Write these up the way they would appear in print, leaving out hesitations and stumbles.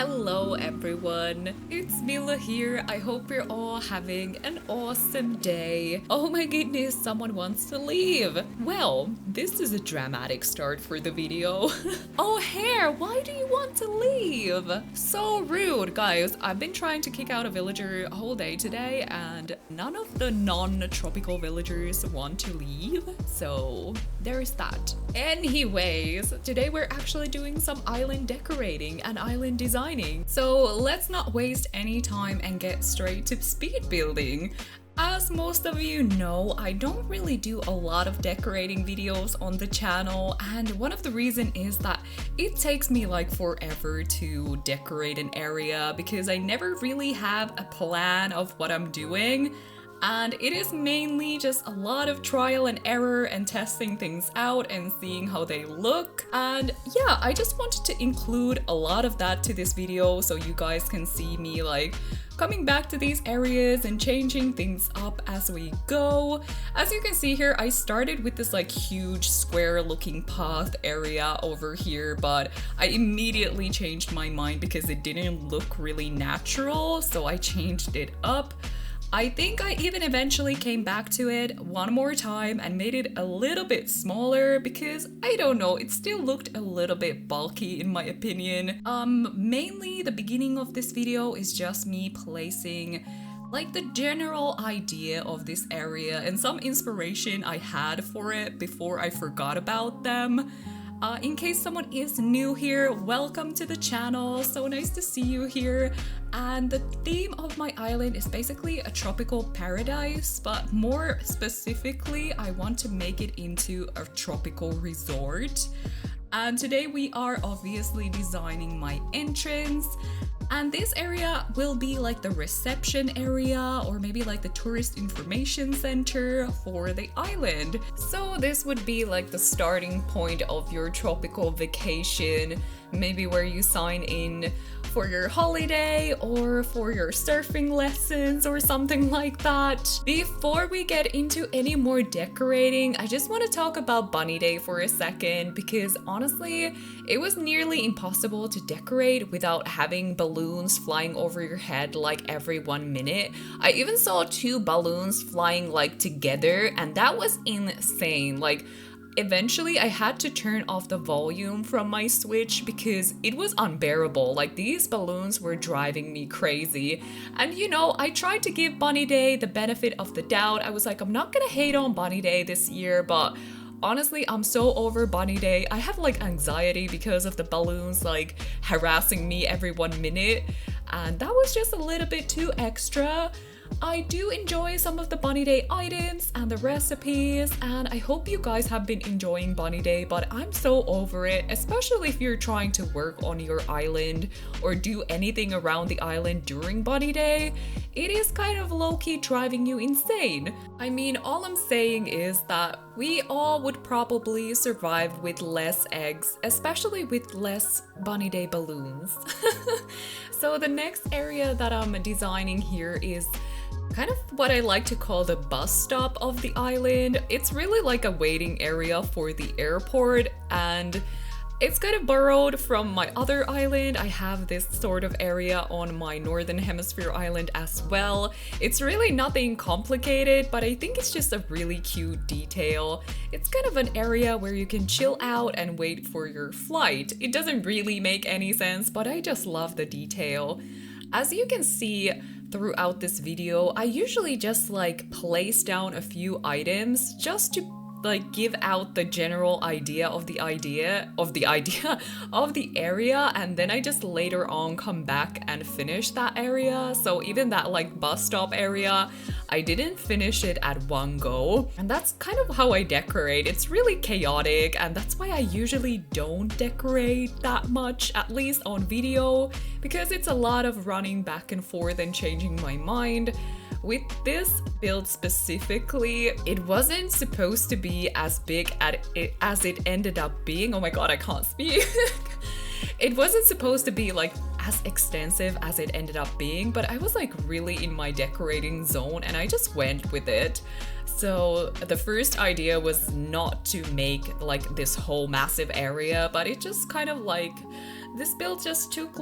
Hello everyone, it's Mila here. I hope you're all having an awesome day. Oh my goodness, someone wants to leave. Well, this is a dramatic start for the video. Oh Hare, why do you want to leave? So rude, guys. I've been trying to kick out a villager a whole day today and none of the non-tropical villagers want to leave. So there is that. Anyways, today we're actually doing some island decorating and island designing. So let's not waste any time and get straight to speed building. As most of you know, I don't really do a lot of decorating videos on the channel, and one of the reasons is that it takes me like forever to decorate an area because I never really have a plan of what I'm doing. And it is mainly just a lot of trial and error and testing things out and seeing how they look. And yeah, I just wanted to include a lot of that to this video so you guys can see me like coming back to these areas and changing things up as we go. As you can see here, I started with this like huge square looking path area over here, but I immediately changed my mind because it didn't look really natural, so I changed it up. I think I even eventually came back to it one more time and made it a little bit smaller because, I don't know, it still looked a little bit bulky in my opinion. Mainly the beginning of this video is just me placing like the general idea of this area and some inspiration I had for it before I forgot about them. In case someone is new here, welcome to the channel. So nice to see you here. And the theme of my island is basically a tropical paradise, but more specifically, I want to make it into a tropical resort. And today we are obviously designing my entrance. And this area will be like the reception area or maybe like the tourist information center for the island. So this would be like the starting point of your tropical vacation, maybe where you sign in for your holiday or for your surfing lessons or something like that. Before we get into any more decorating, I just want to talk about Bunny Day for a second because honestly, it was nearly impossible to decorate without having balloons flying over your head like every 1 minute. I even saw 2 balloons flying like together and that was insane. Like eventually I had to turn off the volume from my Switch because it was unbearable. Like these balloons were driving me crazy. And you know, I tried to give Bunny Day the benefit of the doubt. I was like, I'm not gonna hate on Bunny Day this year, but honestly, I'm so over Bunny Day. I have like anxiety because of the balloons like harassing me every 1 minute. And that was just a little bit too extra. I do enjoy some of the Bunny Day items and the recipes, and I hope you guys have been enjoying Bunny Day, but I'm so over it, especially if you're trying to work on your island or do anything around the island during Bunny Day. It is kind of low-key driving you insane. I mean, all I'm saying is that we all would probably survive with less eggs, especially with less Bunny Day balloons. So the next area that I'm designing here is kind of what I like to call the bus stop of the island. It's really like a waiting area for the airport, and it's kind of borrowed from my other island. I have this sort of area on my Northern Hemisphere island as well. It's really nothing complicated, but I think it's just a really cute detail. It's kind of an area where you can chill out and wait for your flight. It doesn't really make any sense, but I just love the detail. As you can see throughout this video, I usually just like place down a few items just to like give out the general idea of the area, and then I just later on come back and finish that area. So even that like bus stop area, I didn't finish it at one go, and that's kind of how I decorate. It's really chaotic, and that's why I usually don't decorate that much, at least on video, because it's a lot of running back and forth and changing my mind. With this build specifically, it wasn't supposed to be as big as it ended up being. Oh my god, I can't speak. It wasn't supposed to be like as extensive as it ended up being, but I was like really in my decorating zone and I just went with it. So the first idea was not to make like this whole massive area, but it just kind of like, this build just took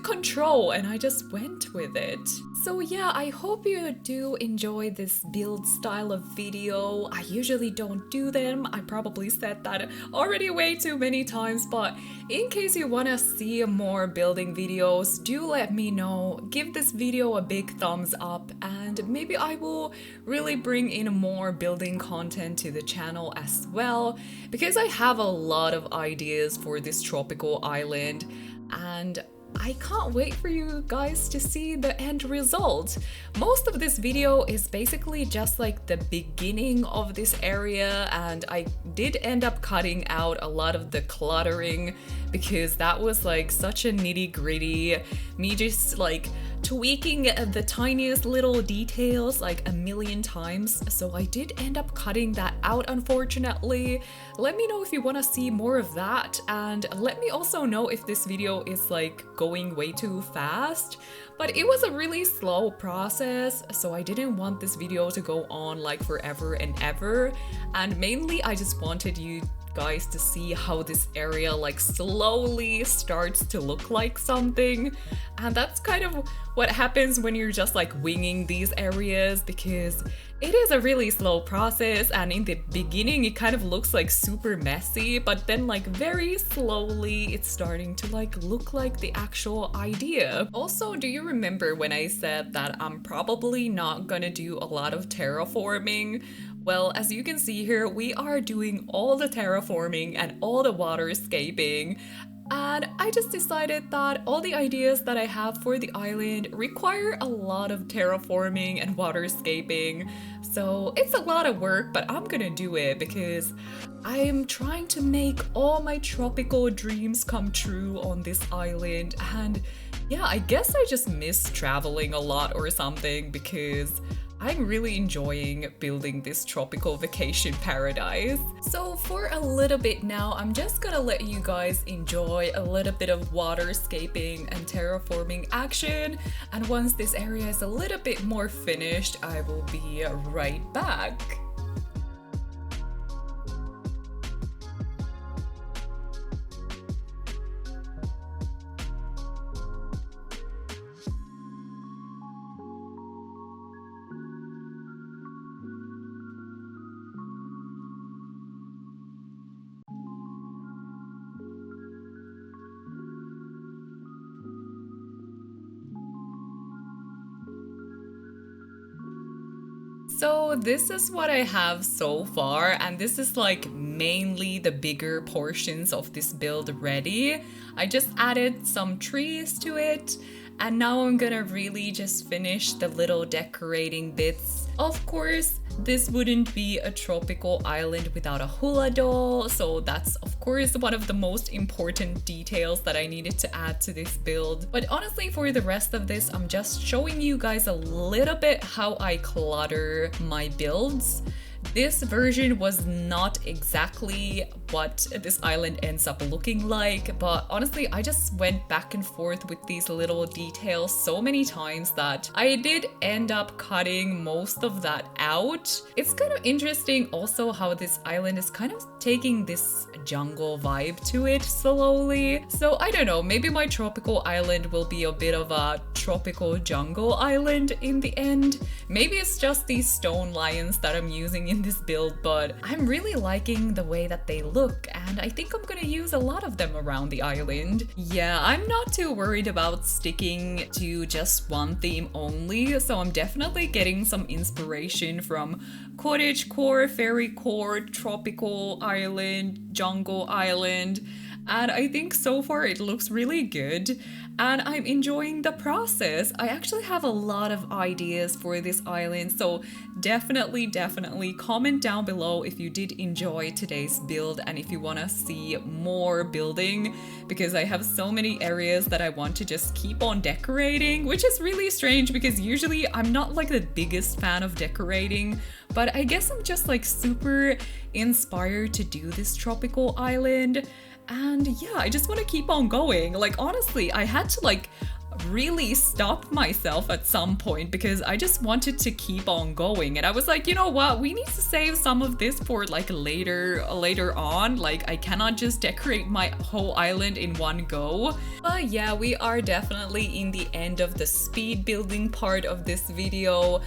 control and I just went with it. So yeah, I hope you do enjoy this build style of video. I usually don't do them. I probably said that already way too many times, but in case you want to see more building videos, do let me know. Give this video a big thumbs up and maybe I will really bring in more building content to the channel as well, because I have a lot of ideas for this tropical island and I can't wait for you guys to see the end result. Most of this video is basically just like the beginning of this area, and I did end up cutting out a lot of the cluttering because that was like such a nitty-gritty, me just like tweaking the tiniest little details like a million times, so I did end up cutting that out unfortunately. Let me know if you want to see more of that, and let me also know if this video is like going way too fast. But it was a really slow process, so I didn't want this video to go on like forever and ever, and mainly I just wanted you guys to see how this area like slowly starts to look like something. And that's kind of what happens when you're just like winging these areas, because it is a really slow process, and in the beginning it kind of looks like super messy, but then like very slowly it's starting to like look like the actual idea. Also, do you remember when I said that I'm probably not gonna do a lot of terraforming? Well, as you can see here, we are doing all the terraforming and all the waterscaping. And I just decided that all the ideas that I have for the island require a lot of terraforming and waterscaping. So it's a lot of work, but I'm gonna do it because I'm trying to make all my tropical dreams come true on this island. And yeah, I guess I just miss traveling a lot or something, because I'm really enjoying building this tropical vacation paradise. So for a little bit now, I'm just gonna let you guys enjoy a little bit of waterscaping and terraforming action. And once this area is a little bit more finished, I will be right back. So this is what I have so far, and this is like mainly the bigger portions of this build ready. I just added some trees to it, and now I'm gonna really just finish the little decorating bits. Of course, this wouldn't be a tropical island without a hula doll, so that's of course one of the most important details that I needed to add to this build. But honestly, for the rest of this, I'm just showing you guys a little bit how I clutter my builds. This version was not exactly what this island ends up looking like, but honestly, I just went back and forth with these little details so many times that I did end up cutting most of that out. It's kind of interesting also how this island is kind of taking this jungle vibe to it slowly. So I don't know, maybe my tropical island will be a bit of a tropical jungle island in the end. Maybe it's just these stone lions that I'm using in this build, but I'm really liking the way that they look, and I think I'm gonna use a lot of them around the island. Yeah, I'm not too worried about sticking to just one theme only, so I'm definitely getting some inspiration from cottagecore, fairycore, tropical island, jungle island, and I think so far it looks really good. And I'm enjoying the process. I actually have a lot of ideas for this island, so definitely comment down below if you did enjoy today's build and if you want to see more building, because I have so many areas that I want to just keep on decorating, which is really strange because usually I'm not like the biggest fan of decorating, but I guess I'm just like super inspired to do this tropical island. And yeah, I just want to keep on going. Like, honestly, I had to like really stop myself at some point because I just wanted to keep on going. And I was like, you know what? We need to save some of this for like later on. Like, I cannot just decorate my whole island in one go. But yeah, we are definitely in the end of the speed building part of this video.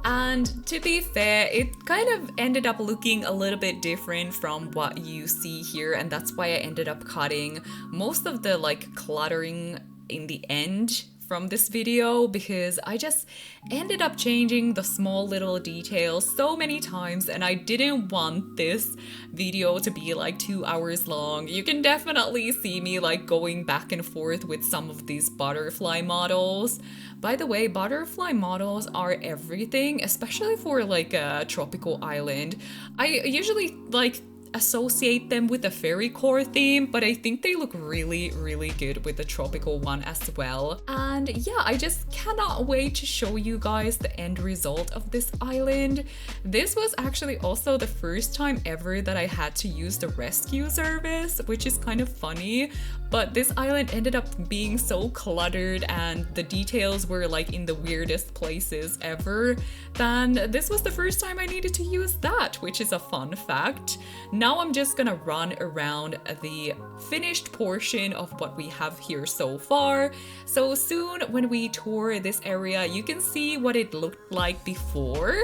And to be fair, it kind of ended up looking a little bit different from what you see here, and that's why I ended up cutting most of the like cluttering in the end from this video, because I just ended up changing the small little details so many times, and I didn't want this video to be like 2 hours long. You can definitely see me like going back and forth with some of these butterfly models. By the way, butterfly models are everything, especially for like a tropical island. I usually like associate them with the fairy core theme, but I think they look really, really good with the tropical one as well. And yeah, I just cannot wait to show you guys the end result of this island. This was actually also the first time ever that I had to use the rescue service, which is kind of funny. But this island ended up being so cluttered and the details were like in the weirdest places ever. Then this was the first time I needed to use that, which is a fun fact. Now I'm just gonna run around the finished portion of what we have here so far. So soon when we tour this area, you can see what it looked like before.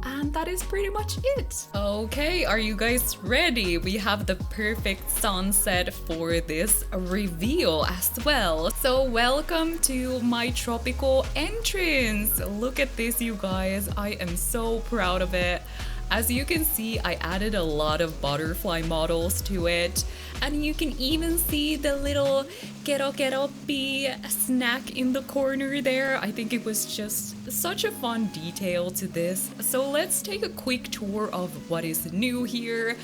And that is pretty much it. Okay, are you guys ready? We have the perfect sunset for this reveal as well. So welcome to my tropical entrance. Look at this, you guys. I am so proud of it. As you can see, I added a lot of butterfly models to it. And you can even see the little keropi snack in the corner there. I think it was just such a fun detail to this. So let's take a quick tour of what is new here.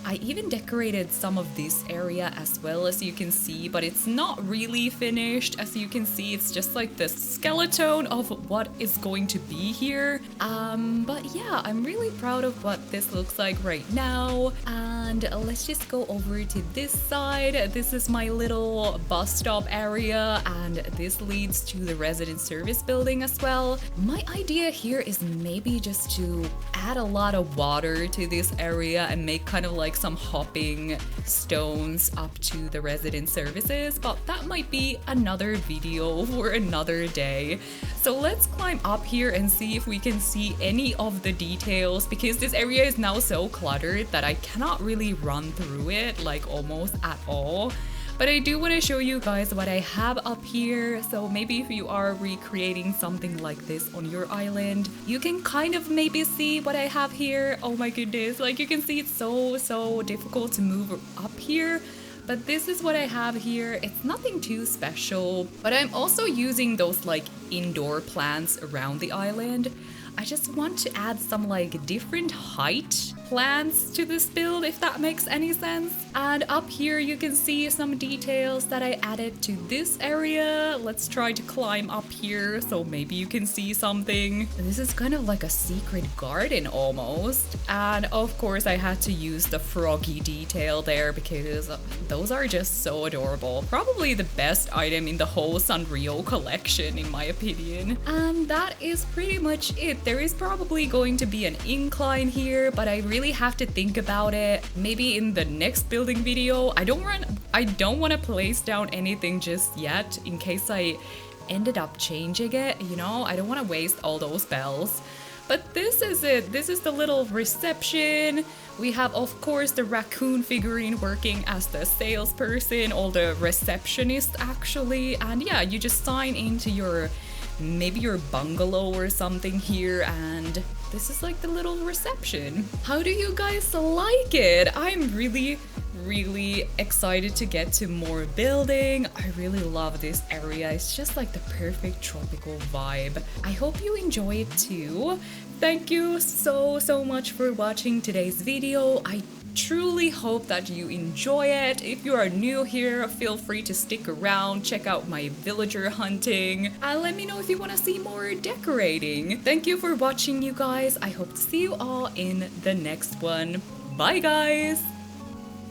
I even decorated some of this area as well, as you can see, but it's not really finished. As you can see, it's just like the skeleton of what is going to be here. But yeah, I'm really proud of what this looks like right now. And let's just go over to this side. This is my little bus stop area, and this leads to the resident service building as well. My idea here is maybe just to add a lot of water to this area and make kind of like some hopping stones up to the resident services, but that might be another video for another day. So let's climb up here and see if we can see any of the details, because this area is now so cluttered that I cannot really run through it like almost at all. But I do want to show you guys what I have up here, so maybe if you are recreating something like this on your island, you can kind of maybe see what I have here. Oh my goodness, like you can see it's so difficult to move up here. But this is what I have here. It's nothing too special, but I'm also using those like indoor plants around the island. I just want to add some like different height plants to this build, if that makes any sense. And up here you can see some details that I added to this area. Let's try to climb up here so maybe you can see something. This is kind of like a secret garden almost. And of course I had to use the froggy detail there because those are just so adorable. Probably the best item in the whole Sanrio collection in my opinion. And that is pretty much it. There is probably going to be an incline here, but I really have to think about it. Maybe in the next building video. I don't want to place down anything just yet in case I ended up changing it, you know? I don't want to waste all those bells. But this is it. This is the little reception. We have, of course, the raccoon figurine working as the salesperson or the receptionist actually. And yeah, you just sign into maybe your bungalow or something here, and this is like the little reception. How do you guys like it? I'm really excited to get to more building. I really love this area. It's just like the perfect tropical vibe. I hope you enjoy it too. Thank you so much for watching today's video. I truly hope that you enjoy it. If you are new here, feel free to stick around, check out my villager hunting, and let me know if you want to see more decorating. Thank you for watching, you guys. I hope to see you all in the next one. Bye guys!